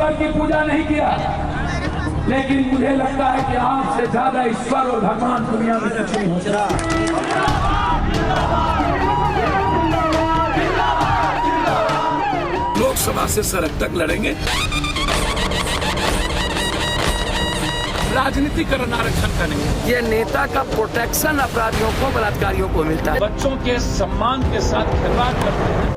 ईश्वर की पूजा नहीं किया, लेकिन मुझे लगता है कि आपसे ज्यादा ईश्वर और भगवान दुनिया में कुछ नहीं हो सकता। लोकसभा से सड़क तक लड़ेंगे। राजनीतिकरण आरक्षण का नहीं, ये नेता का प्रोटेक्शन अपराधियों को, बलात्कारियों को मिलता है। बच्चों के सम्मान के साथ खिलवाड़ करते हैं।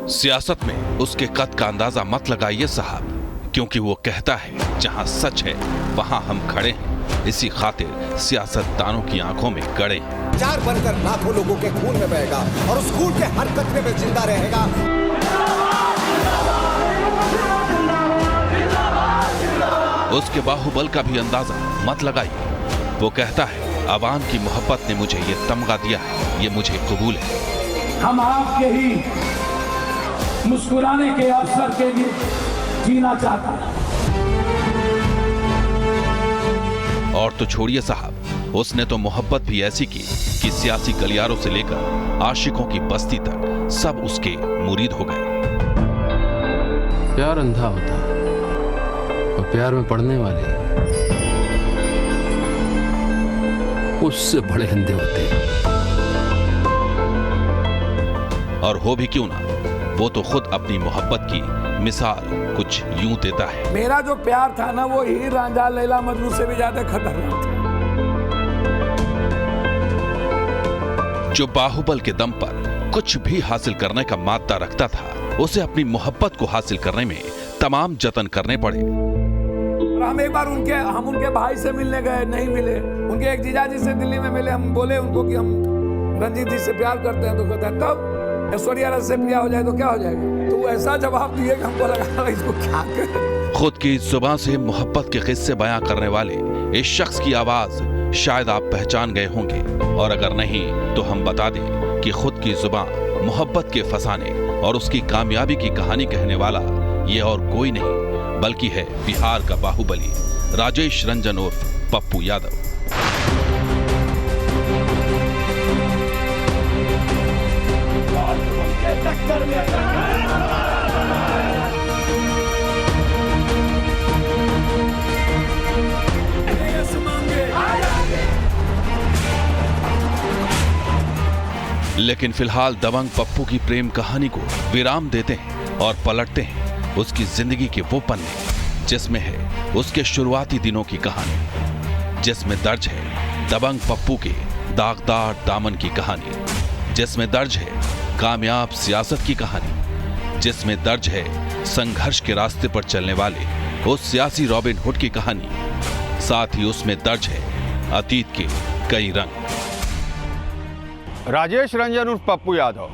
सियासत में उसके कद का अंदाजा मत लगाइए साहब, क्योंकि वो कहता है जहां सच है वहां हम खड़े हैं। इसी खातिर सियासतदानों की आंखों में गड़े हैं। चार बनकर लाखों लोगों के खून में बहेगा और उस खून के हर कतरे में जिंदा रहेगा। उसके बाहुबल का भी अंदाजा मत लगाइए। वो कहता है आवाम की मोहब्बत ने मुझे ये तमगा दिया है, ये मुझे कबूल है। हम आपके ही मुस्कुराने के अवसर के लिए जीना चाहता है। और तो छोड़िए साहब, उसने तो मोहब्बत भी ऐसी की कि सियासी गलियारों से लेकर आशिकों की बस्ती तक सब उसके मुरीद हो गए। प्यार अंधा होता और प्यार में पड़ने वाले उससे बड़े अंधे होते हैं। और हो भी क्यों ना, वो तो खुद अपनी मोहब्बत की मिसाल कुछ यूं देता है। मेरा जो प्यार था ना, वो हीर रांझा लैला मजनू से भी ज्यादा खतरनाक था। जो बाहुबल के दम पर कुछ भी हासिल करने का मादा रखता था, उसे अपनी मोहब्बत को हासिल करने में तमाम जतन करने पड़े। हम एक बार उनके भाई से मिलने गए, नहीं मिले। उनके एक जीजाजी से दिल्ली में मिले, हम बोले उनको कि हम रंजीत जी से प्यार करते हैं, तो कहते हैं तब ऐश्वर्या राय से प्यार हो जाए तो क्या हो जाएगा। तो ऐसा जवाब दिए कि हमको लगा इसको क्या करें। खुद की जुबान से मोहब्बत के किस्से बयां करने वाले इस शख्स की आवाज शायद आप पहचान गए होंगे, और अगर नहीं तो हम बता दें कि खुद की जुबान मोहब्बत के फसाने और उसकी कामयाबी की कहानी कहने वाला ये और कोई नहीं बल्कि है बिहार का बाहुबली राजेश रंजन उर्फ पप्पू यादव। लेकिन फिलहाल दबंग पप्पू की प्रेम कहानी को विराम देते हैं और पलटते हैं उसकी जिंदगी के वो पन्ने जिसमें है उसके शुरुआती दिनों की कहानी, जिसमें दर्ज है दबंग पप्पू के दागदार दामन की कहानी, जिसमें दर्ज है कामयाब सियासत की कहानी, जिसमें दर्ज है संघर्ष के रास्ते पर चलने वाले उस सियासी रॉबिन हुड की कहानी, साथ ही उसमें दर्ज है अतीत के कई रंग। राजेश रंजन उर्फ पप्पू यादव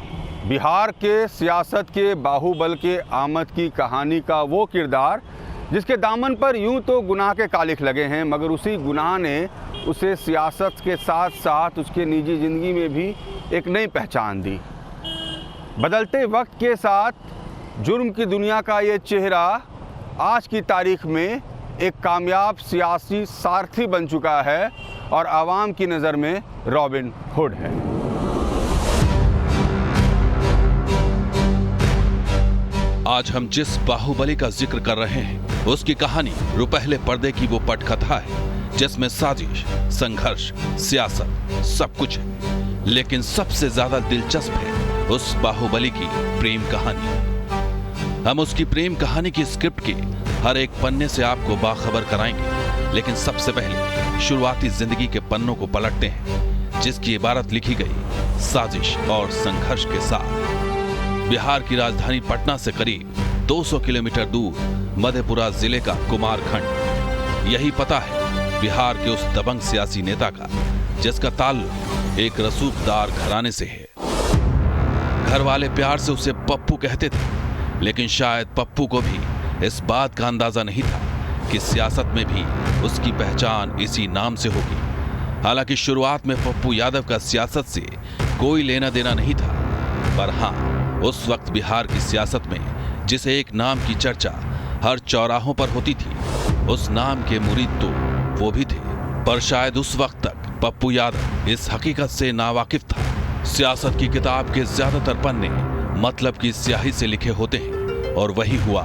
बिहार के सियासत के बाहुबल के आमद की कहानी का वो किरदार जिसके दामन पर यूं तो गुनाह के कालिख लगे हैं, मगर उसी गुनाह ने उसे सियासत के साथ साथ उसके निजी ज़िंदगी में भी एक नई पहचान दी। बदलते वक्त के साथ जुर्म की दुनिया का ये चेहरा आज की तारीख में एक कामयाब सियासी सारथी बन चुका है और आवाम की नज़र में रॉबिन हुड है। आज हम जिस बाहुबली का जिक्र कर रहे हैं उसकी कहानी रुपहले पर्दे की वो पटकथा है जिसमें साजिश, संघर्ष, सियासत सब कुछ है, लेकिन सबसे ज्यादा दिलचस्प है उस बाहुबली की प्रेम कहानी। हम उसकी प्रेम कहानी की स्क्रिप्ट के हर एक पन्ने से आपको बाखबर कराएंगे, लेकिन सबसे पहले शुरुआती जिंदगी के पन्नों को पलटते हैं जिसकी इबारत लिखी गई साजिश और संघर्ष के साथ। बिहार की राजधानी पटना से करीब 200 किलोमीटर दूर मधेपुरा जिले का कुमारखंड, यही पता है बिहार के उस दबंग सियासी नेता का जिसका ताल्लुक एक रसूखदार घराने से है। घर वाले प्यार से उसे पप्पू कहते थे, लेकिन शायद पप्पू को भी इस बात का अंदाजा नहीं था कि सियासत में भी उसकी पहचान इसी नाम से होगी। हालांकि शुरुआत में पप्पू यादव का सियासत से कोई लेना देना नहीं था, पर हाँ, उस वक्त बिहार की सियासत में जिसे एक नाम की चर्चा हर चौराहों पर होती थी, उस नाम के मुरीद तो वो भी थे। पर शायद उस वक्त तक पप्पू यादव इस हकीकत से नावाकिफ था सियासत की किताब के ज्यादातर पन्ने मतलब की स्याही से लिखे होते हैं और वही हुआ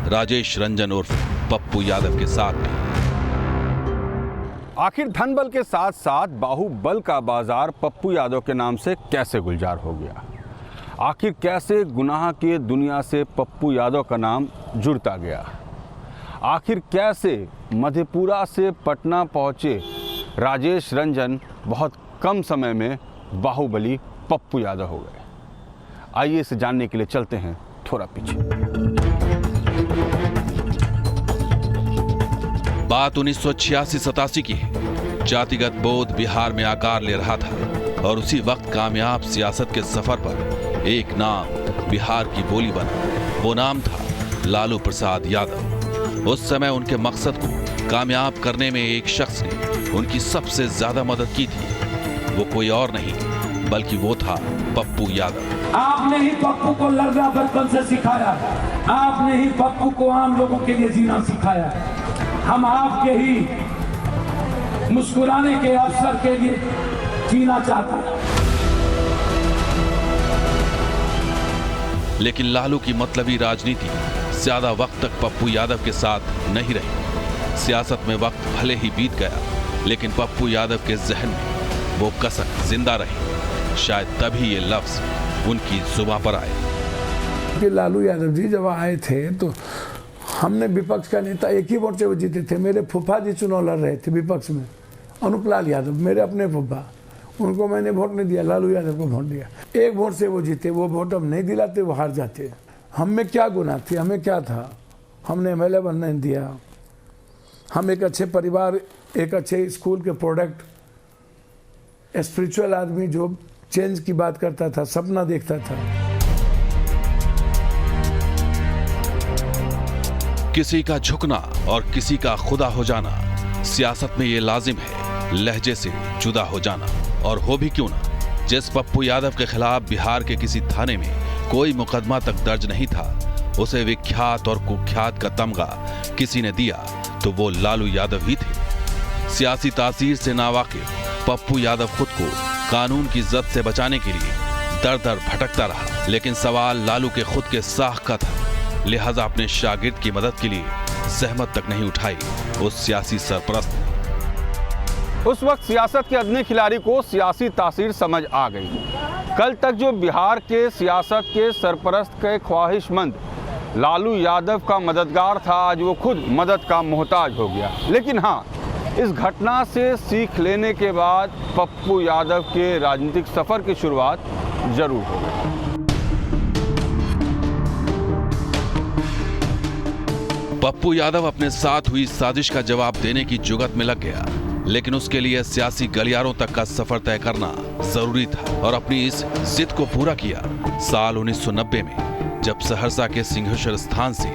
राजेश रंजन उर्फ पप्पू यादव के साथ भी। आखिर धन बल के साथ साथ बाहुबल का बाजार पप्पू यादव के नाम से कैसे गुलजार हो गया? आखिर कैसे गुनाह के दुनिया से पप्पू यादव का नाम जुड़ता गया? आखिर कैसे मधेपुरा से पटना पहुंचे राजेश रंजन बहुत कम समय में बाहुबली पप्पू यादव हो गए? आइए इसे जानने के लिए चलते हैं थोड़ा पीछे। बात 1986-87 की है। जातिगत बोध बिहार में आकार ले रहा था और उसी वक्त कामयाब सियासत के सफर पर एक नाम बिहार की बोली बना। वो नाम था लालू प्रसाद यादव। उस समय उनके मकसद को कामयाब करने में एक शख्स ने उनकी सबसे ज्यादा मदद की थी। वो कोई और नहीं बल्कि वो था पप्पू यादव। आपने ही पप्पू को लड़ना बचपन से सिखाया, आपने ही पप्पू को आम लोगों के लिए जीना सिखाया। हम आपके ही मुस्कुराने के अवसर के लिए जीना चाहता है। लेकिन लालू की मतलबी राजनीति ज्यादा वक्त तक पप्पू यादव के साथ नहीं रही। सियासत में वक्त भले ही बीत गया, लेकिन पप्पू यादव के जहन में वो कसक जिंदा रही। शायद तभी ये लफ्ज उनकी जुबान पर आए कि लालू यादव जी जब आए थे तो हमने विपक्ष का नेता एक ही वोट से वो जीते थे। मेरे फूफा जी चुनाव लड़ रहे थे विपक्ष में, अनुपलाल यादव मेरे अपने फूफा, उनको मैंने वोट नहीं दिया, लालू यादव को वोट दिया। एक वोट से वो जीते, वो वोट हम नहीं दिलाते वो हार जाते। हम में क्या गुनाह थी, हमें क्या था? हमने MLA बनने नहीं दिया। हम एक अच्छे परिवार, एक अच्छे स्कूल के प्रोडक्ट, स्पिरिचुअल आदमी जो चेंज की बात करता था, सपना देखता था। किसी का झुकना और किसी का खुदा हो जाना, सियासत में ये लाजिम है लहजे से जुदा हो जाना। और हो भी क्यों ना, जिस पप्पू यादव के खिलाफ बिहार के किसी थाने में कोई मुकदमा तक दर्ज नहीं था, उसे विख्यात और कुख्यात का तमगा किसी ने दिया तो वो लालू यादव ही थे। सियासी तासीर से नावाकिफ पप्पू यादव खुद को कानून की जद से बचाने के लिए दर दर भटकता रहा। लेकिन सवाल लालू के खुद के साख का था, लिहाजा अपने शागिर्द की मदद के लिए जहमत तक नहीं उठाई उस सियासी सरपरस्त ने। उस वक्त सियासत के अदने खिलाड़ी को सियासी तासीर समझ आ गई। कल तक जो बिहार के सियासत के सरपरस्त के ख्वाहिशमंद लालू यादव का मददगार था, आज वो खुद मदद का मोहताज हो गया। लेकिन हाँ, इस घटना से सीख लेने के बाद पप्पू यादव के राजनीतिक सफर की शुरुआत जरूर हो गई। पप्पू यादव अपने साथ हुई साजिश का जवाब देने की जुगत में लग गया, लेकिन उसके लिए सियासी गलियारों तक का सफर तय करना जरूरी था और अपनी इस जिद को पूरा किया। साल 1990 में जब सहरसा के सिंहेश्वर स्थान से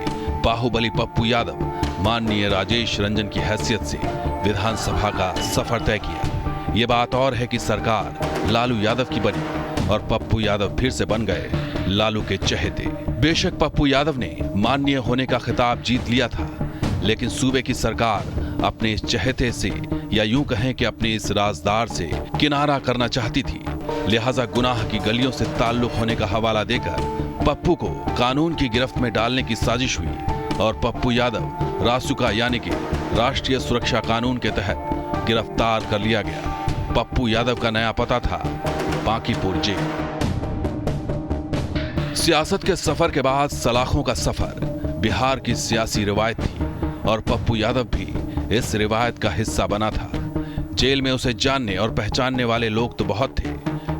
बाहुबली पप्पू यादव माननीय राजेश रंजन की हैसियत से विधानसभा का सफर तय किया। ये बात और है कि सरकार लालू यादव की बनी और पप्पू यादव फिर से बन गए लालू के चहेते। बेशक पप्पू यादव ने माननीय होने का खिताब जीत लिया था, लेकिन सूबे की सरकार अपने इस चहेते से, या यूं कहें कि अपने इस राजदार से किनारा करना चाहती थी। लिहाजा गुनाह की गलियों से ताल्लुक होने का हवाला देकर पप्पू को कानून की गिरफ्त में डालने की साजिश हुई और पप्पू यादव रासुका यानी कि राष्ट्रीय सुरक्षा कानून के तहत गिरफ्तार कर लिया गया। पप्पू यादव का नया पता था बांकीपुर जेल। सियासत के सफर के बाद सलाखों का सफर बिहार की सियासी रिवायत थी और पप्पू यादव भी इस रिवायत का हिस्सा बना था। जेल में उसे जानने और पहचानने वाले लोग तो बहुत थे,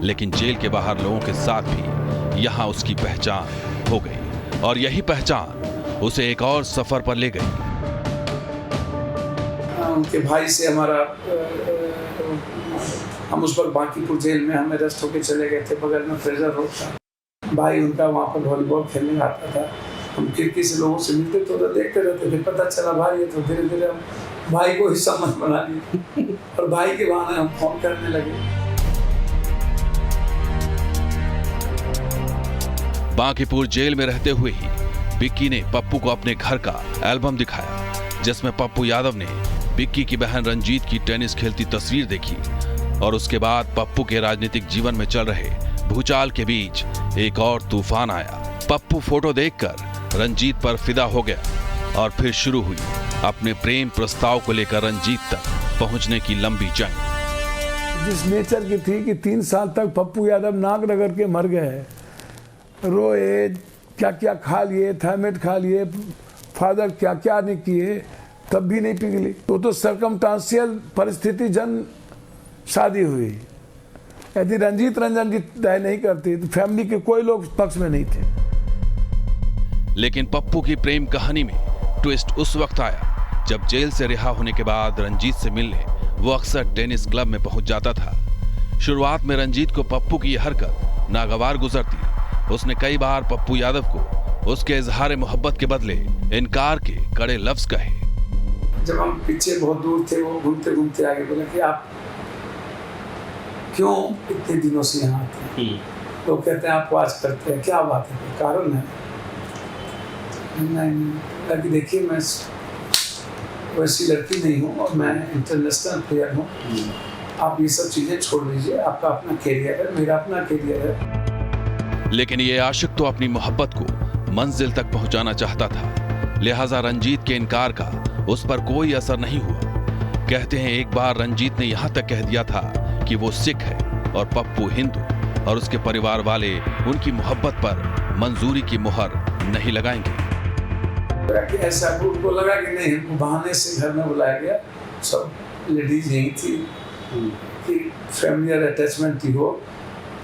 लेकिन जेल के बाहर लोगों के साथ भी यहाँ उसकी पहचान हो गई और यही पहचान उसे एक और सफर पर ले गई। उनके भाई से हमारा हम उस पर बांकीपुर जेल में हमें अरेस्ट होकर चले गए थे। बगल में फ्रेजर रोड था, भाई उनका वहाँ पर वॉलीबॉल खेलने आता था। हम खिड़की से लोगों से मिलते तो देखते रहते थे। पता चला भाई है तो धीरे धीरे हम भाई को ही समझ बना लिए और भाई के बहाने हम फोन करने लगे। बांकीपुर जेल में रहते हुए ही बिक्की ने पप्पू को अपने घर का एल्बम दिखाया, जिसमें पप्पू यादव ने बिक्की की बहन रंजीत की टेनिस खेलती तस्वीर देखी और उसके बाद पप्पू के राजनीतिक जीवन में चल रहे भूचाल के बीच एक और तूफान आया। पप्पू फोटो देखकर रंजीत पर फिदा हो गया और फिर शुरू हुई अपने प्रेम प्रस्ताव को लेकर रंजीत तक पहुंचने की लंबी जंग। जिस नेचर की थी कि 3 साल तक पप्पू यादव नाक रगड़ के मर गए, रोए, क्या क्या खा लिए, थायमेट खा लिए, फादर क्या क्या नहीं किए, तब भी नहीं पिघली। तो सर्कमस्टांशियल परिस्थिति जन शादी हुई। यदि रंजीत रंजन जी तय नहीं करती तो फैमिली के कोई लोग पक्ष में नहीं थे। लेकिन पप्पू की प्रेम कहानी में ट्विस्ट उस वक्त आया जब जेल से रिहा होने के बाद रंजीत से मिलने वो अक्सर टेनिस क्लब में पहुंच जाता था। शुरुआत में रंजीत को पप्पू की यह हरकत नागवार गुजरती। उसने कई बार पप्पू यादव को उसके इजहार मोहब्बत के बदले इनकार के कड़े लफ्ज कहे। जब हम पीछे बहुत दूर थे, वो घूमते घूमते आगे बोला कि आप क्यों इतने दिनों से यहाँ थे? तो कहते हैं आप वाच करते हैं, क्या बात है, कारण है? नहीं, देखिए मैं वैसी लड़की नहीं हूँ और मैं इंटरनेशनल प्लेयर हूँ। आप ये सब चीजें छोड़ दीजिए, आपका अपना कैरियर है, मेरा अपना कैरियर है। लेकिन ये आशिक तो अपनी मोहब्बत को मंजिल तक पहुंचाना चाहता था, लिहाजा रंजीत के इनकार का उस पर कोई असर नहीं हुआ। कहते हैं एक बार रंजीत ने यहाँ तक कह दिया था कि वो सिख है और पप्पू हिंदू, और उसके परिवार वाले उनकी मोहब्बत पर मंजूरी की मुहर नहीं लगाएंगे। ऐसा उनको लगा कि नहीं, बहाने से घर में बुलाया गया, सब लेडीज यही थी कि फैमिलियर अटैचमेंट थी हो।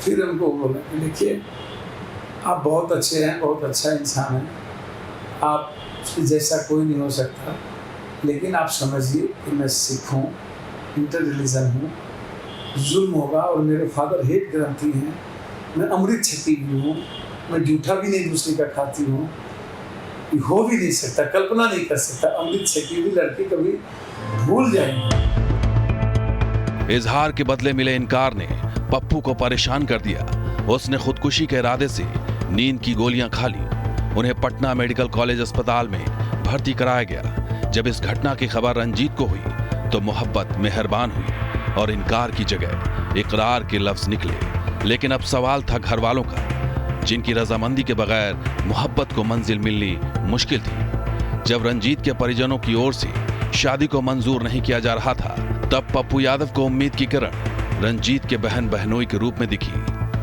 फिर उनको बोला कि देखिए आप बहुत अच्छे हैं, बहुत अच्छा इंसान है, आप जैसा कोई नहीं हो सकता, लेकिन आप समझिए कि मैं सिख हूँ, इंटर रिलीजन हूँ, जुल्म होगा और मेरे फादर हेट ग्रंथी हैं, मैं अमृत छकी भी हूँ, मैं जूठा भी नहीं दूसरे का खाती हूँ, हो भी नहीं सकता, कल्पना नहीं कर सकता अमृत छकी हुई लड़की कभी भूल जाएंगे। इजहार के बदले मिले इनकार ने पप्पू को परेशान कर दिया। उसने खुदकुशी के इरादे से नींद की गोलियां खा ली। उन्हें पटना मेडिकल कॉलेज अस्पताल में भर्ती कराया गया। जब इस घटना की खबर रंजीत को हुई तो मोहब्बत मेहरबान हुई और इनकार की जगह इकरार के लफ्ज निकले। लेकिन अब सवाल था घर वालों का, जिनकी रजामंदी के बगैर मोहब्बत को मंजिल मिलनी मुश्किल थी। जब रंजीत के परिजनों की ओर से शादी को मंजूर नहीं किया जा रहा था, तब पप्पू यादव को उम्मीद की किरण रंजीत के बहन बहनोई के रूप में दिखी।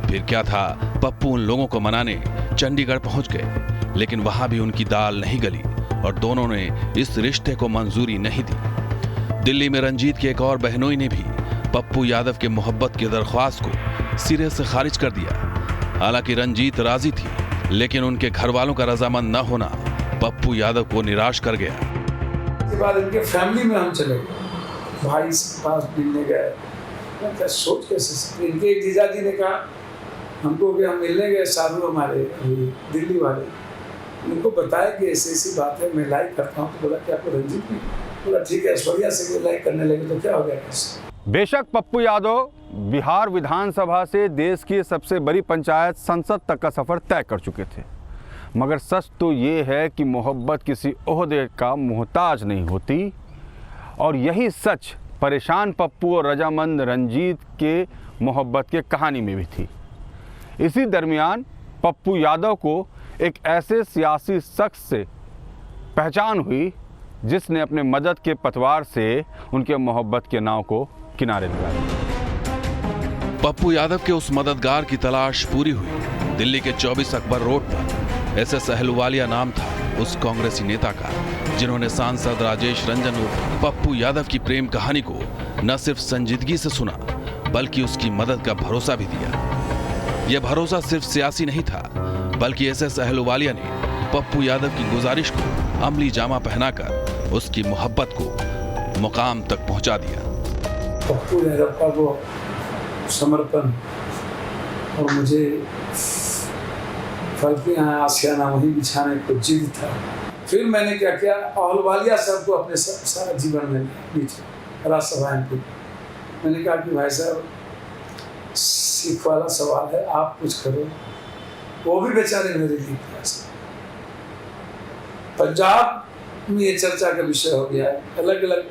फिर क्या था, पप्पू उन लोगों को मनाने चंडीगढ़ पहुंच गए, लेकिन वहां भी उनकी दाल नहीं गली और दोनों ने इस रिश्ते को मंजूरी नहीं दी। दिल्ली में रंजीत की एक और बहनोई ने भी पप्पू यादव के मोहब्बत की दरख्वास्त को सिरे से खारिज कर दिया। हालांकि रंजीत राजी थी, लेकिन उनके घर वालों का रजामंद न होना पप्पू यादव को निराश कर गया। इसके बाद इनके फैमिली में हम चले गए, भाई से पास मिलने गए। क्या सोच कैसे सकते, इनके एक जीजा जी ने कहा हमको कि हम मिलने गए, साधु हमारे दिल्ली वाले, उनको बताया कि ऐसी ऐसी बात है, मैं लाइक करता हूँ। तो बोला कि आपको रंजीत नहीं? बोला ठीक है, ऐश्वर्या से लाइक करने लगे तो क्या हो गया कैसे? बेशक पप्पू यादव बिहार विधानसभा से देश की सबसे बड़ी पंचायत संसद तक का सफ़र तय कर चुके थे, मगर सच तो ये है कि मोहब्बत किसी ओहदे का मोहताज नहीं होती। और यही सच परेशान पप्पू और रजामंद रंजीत के मोहब्बत के कहानी में भी थी। इसी दरमियान पप्पू यादव को एक ऐसे सियासी शख्स से पहचान हुई जिसने अपने मदद के पतवार से उनके मोहब्बत के नाव को किनारे लगाया। पप्पू यादव के उस मददगार की तलाश पूरी हुई। दिल्ली के 24 अकबर रोड पर SS अहलूवालिया नाम था उस कांग्रेसी नेता का, जिन्होंने सांसद राजेश रंजन उर्फ पप्पू यादव की प्रेम कहानी को न सिर्फ संजीदगी से सुना, बल्कि उसकी मदद का भरोसा भी दिया। यह भरोसा सिर्फ सियासी नहीं था, बल्कि SS अहलूवालिया ने पप्पू यादव की गुजारिश को अमली जामा पहनाकर उसकी मोहब्बत को मुकाम तक पहुंचा दिया। पप्पू यादव का वो समर्पण और मुझे फल के यहाँ आशियाना वहीं बिछाने को जिद था। फिर मैंने क्या किया, अहलूवालिया साहब को अपने सारा जीवन में बीच राज्यसभा MP मैंने कहा कि भाई साहब सिख वाला सवाल है, आप कुछ करो। वो भी बेचारे मेरे लिए प्रयास। पंजाब में ये चर्चा का विषय हो गया है, अलग अलग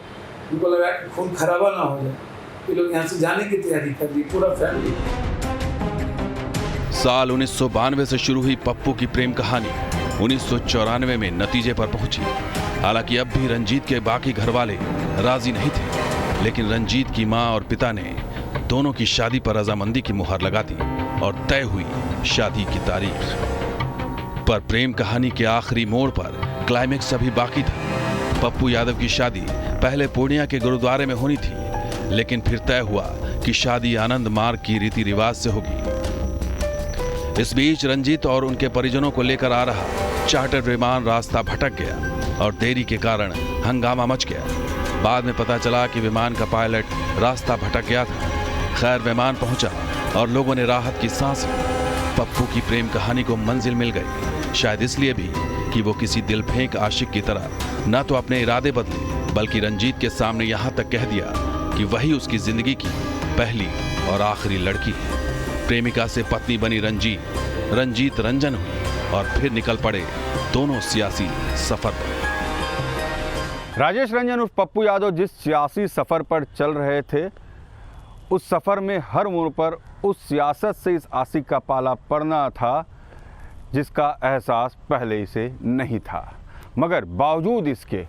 उनको लगा कि खून खराबा ना हो जाए, ये लोग यहाँ से जाने की तैयारी कर ली, पूरा फैमिली। साल 1992 से शुरू हुई पप्पू की प्रेम कहानी 1994 में नतीजे पर पहुंची। हालांकि अब भी रंजीत के बाकी घर वाले राजी नहीं थे, लेकिन रंजीत की मां और पिता ने दोनों की शादी पर रजामंदी की मुहर लगा दी और तय हुई शादी की तारीख। पर प्रेम कहानी के आखिरी मोड़ पर क्लाइमेक्स अभी बाकी था। पप्पू यादव की शादी पहले पूर्णिया के गुरुद्वारे में होनी थी, लेकिन फिर तय हुआ कि शादी आनंद मार्ग की रीति रिवाज से होगी। इस बीच रंजीत और उनके परिजनों को लेकर आ रहा चार्टर्ड विमान रास्ता भटक गया और देरी के कारण हंगामा मच गया। बाद में पता चला कि विमान का पायलट रास्ता भटक गया था। खैर विमान पहुंचा और लोगों ने राहत की सांस ली। पप्पू की प्रेम कहानी को मंजिल मिल गई, शायद इसलिए भी कि वो किसी दिल फेंक आशिक की तरह न तो अपने इरादे बदले, बल्कि रंजीत के सामने यहाँ तक कह दिया कि वही उसकी जिंदगी की पहली और आखिरी लड़की है। प्रेमिका से पत्नी बनी रंजीत रंजन हुई और फिर निकल पड़े दोनों सियासी सफर पर। राजेश रंजन उर्फ पप्पू यादव जिस सियासी सफर पर चल रहे थे, उस सफर में हर मोड़ पर उस सियासत से इस आशिक का पाला पड़ना था जिसका एहसास पहले ही से नहीं था। मगर बावजूद इसके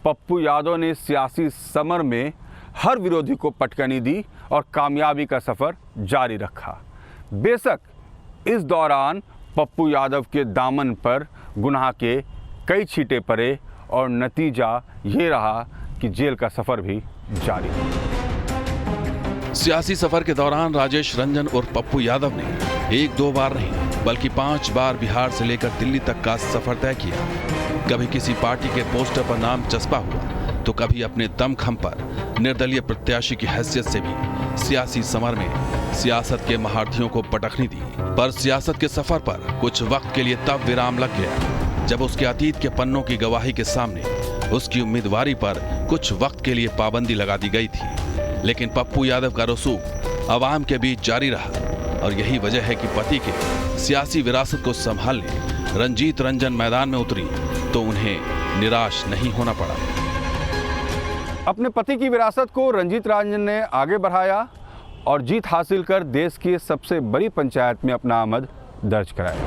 पप्पू यादव ने सियासी समर में हर विरोधी को पटकनी दी और कामयाबी का सफर जारी रखा। बेशक इस दौरान पप्पू यादव के दामन पर गुनाह के कई छींटे पड़े और नतीजा ये रहा कि जेल का सफर भी जारी रहा। सियासी सफर के दौरान राजेश रंजन और पप्पू यादव ने एक दो बार नहीं बल्कि 5 बार बिहार से लेकर दिल्ली तक का सफर तय किया। कभी किसी पार्टी के पोस्टर पर नाम चस्पा हुआ तो कभी अपने दमखम पर निर्दलीय प्रत्याशी की हैसियत से भी सियासी समर में सियासत के महारथियों को पटखनी दी। पर सियासत के सफर पर कुछ वक्त के लिए तब विराम लग गया जब उसके अतीत के पन्नों की गवाही के सामने उसकी उम्मीदवारी पर कुछ वक्त के लिए पाबंदी लगा दी गई थी। लेकिन पप्पू यादव का रसूख अवाम के बीच जारी रहा और यही वजह है कि पति के सियासी विरासत को संभालने रंजीत रंजन मैदान में उतरी तो उन्हें निराश नहीं होना पड़ा। अपने पति की विरासत को रंजीत रंजन ने आगे बढ़ाया और जीत हासिल कर देश की सबसे बड़ी पंचायत में अपना आमद दर्ज कराया।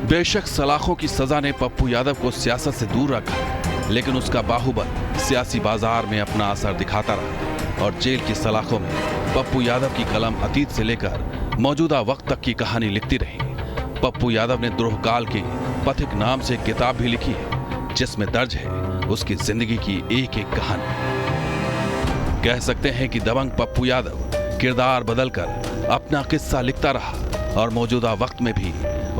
बेशक सलाखों की सजा ने पप्पू यादव को सियासत से दूर रखा, लेकिन उसका बाहुबल सियासी बाजार में अपना असर दिखाता रहा और जेल की सलाखों में पप्पू यादव की कलम अतीत से लेकर मौजूदा वक्त तक की कहानी लिखती रही। पप्पू यादव ने द्रोहकाल के पथिक नाम से एक किताब भी लिखी है जिसमें दर्ज है उसकी जिंदगी की एक एक कहानी। कह सकते हैं कि दबंग पप्पू यादव किरदार बदलकर अपना किस्सा लिखता रहा और मौजूदा वक्त में भी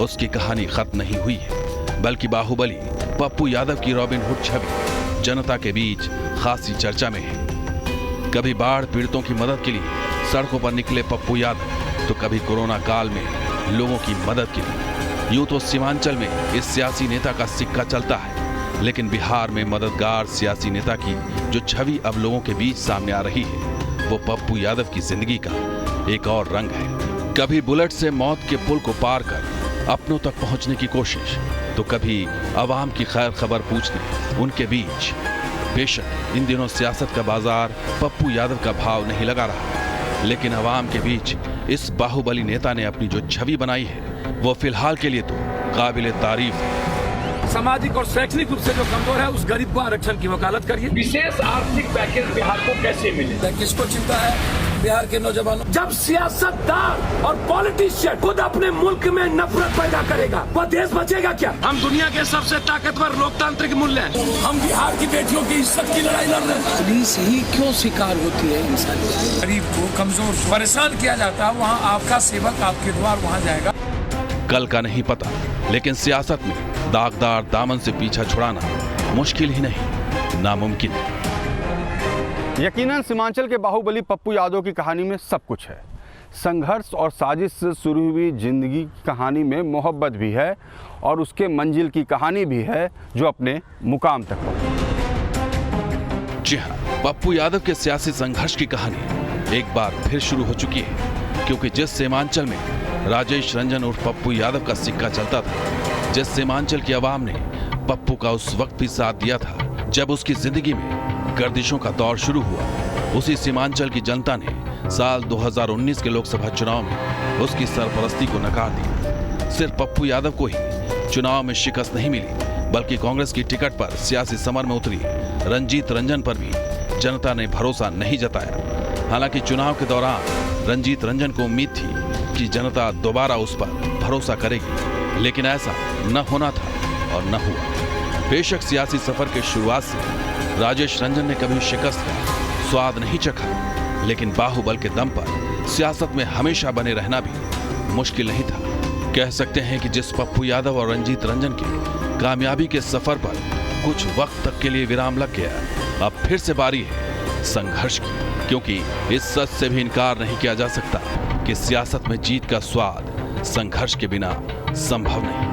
उसकी कहानी खत्म नहीं हुई है, बल्कि बाहुबली पप्पू यादव की रॉबिन हुड छवि जनता के बीच खासी चर्चा में है। कभी बाढ़ पीड़ितों की मदद के लिए सड़कों पर निकले पप्पू यादव तो कभी कोरोना काल में लोगों की मदद के लिए। यूं तो सीमांचल में इस सियासी नेता का सिक्का चलता है, लेकिन बिहार में मददगार सियासी नेता की जो छवि अब लोगों के बीच सामने आ रही है वो पप्पू यादव की जिंदगी का एक और रंग है। कभी बुलेट से मौत के पुल को पार कर अपनों तक पहुंचने की कोशिश, तो कभी आवाम की खैर खबर पूछने उनके बीच। बेशक इन दिनों सियासत का बाजार पप्पू यादव का भाव नहीं लगा रहा, लेकिन आवाम के बीच इस बाहुबली नेता ने अपनी जो छवि बनाई है वो फिलहाल के लिए तो काबिले तारीफ है। सामाजिक और शैक्षणिक रूप से जो कमजोर है उस गरीब को आरक्षण की वकालत करिए। विशेष आर्थिक पैकेज बिहार को कैसे मिले? किसको चिंता है बिहार के नौजवानों? जब सियासतदान और पॉलिटिशियन खुद अपने मुल्क में नफरत पैदा करेगा वह देश बचेगा क्या? हम दुनिया के सबसे ताकतवर लोकतांत्रिक मूल्य हैं। हम बिहार की बेटियों की इज्जत की लड़ाई लड़ रहे हैं। पुलिस ही क्यों शिकार होती है इंसान? गरीब को कमजोर परेशान किया जाता है, वहाँ आपका सेवक आपके द्वार वहाँ जाएगा। कल का नहीं पता, लेकिन सियासत में दागदार दामन से पीछा छुड़ाना मुश्किल ही नहीं नामुमकिन है। यकीनन सीमांचल के बाहुबली पप्पू यादव की कहानी में सब कुछ है। संघर्ष और साजिश से शुरू हुई जिंदगी की कहानी में मोहब्बत भी है और उसके मंजिल की कहानी भी है जो अपने मुकाम तक पहुंची। जी हाँ, पप्पू यादव के सियासी संघर्ष की कहानी एक बार फिर शुरू हो चुकी है, क्योंकि जिस सीमांचल में राजेश रंजन उर्फ पप्पू यादव का सिक्का चलता था, जिस सीमांचल की आवाम ने पप्पू का उस वक्त भी साथ दिया था जब उसकी जिंदगी में गर्दिशों का दौर शुरू हुआ, उसी सीमांचल की जनता ने साल 2019 के लोकसभा चुनाव में उसकी सरपरस्ती को नकार दिया। सिर्फ पप्पू यादव को ही चुनाव में शिकस्त नहीं मिली, बल्कि कांग्रेस की टिकट पर सियासी समर में उतरी रंजीत रंजन पर भी जनता ने भरोसा नहीं जताया। हालांकि चुनाव के दौरान रंजीत रंजन को उम्मीद थी कि जनता दोबारा उस पर भरोसा करेगी, लेकिन ऐसा न होना था और न हुआ। बेशक सियासी सफर के शुरुआत से राजेश रंजन ने कभी शिकस्त का स्वाद नहीं चखा, लेकिन बाहुबल के दम पर सियासत में हमेशा बने रहना भी मुश्किल नहीं था। कह सकते हैं कि जिस पप्पू यादव और रंजीत रंजन के कामयाबी के सफर पर कुछ वक्त तक के लिए विराम लग गया, अब फिर से बारी है संघर्ष की, क्योंकि इस सच से भी इनकार नहीं किया जा सकता कि सियासत में जीत का स्वाद संघर्ष के बिना संभव नहीं।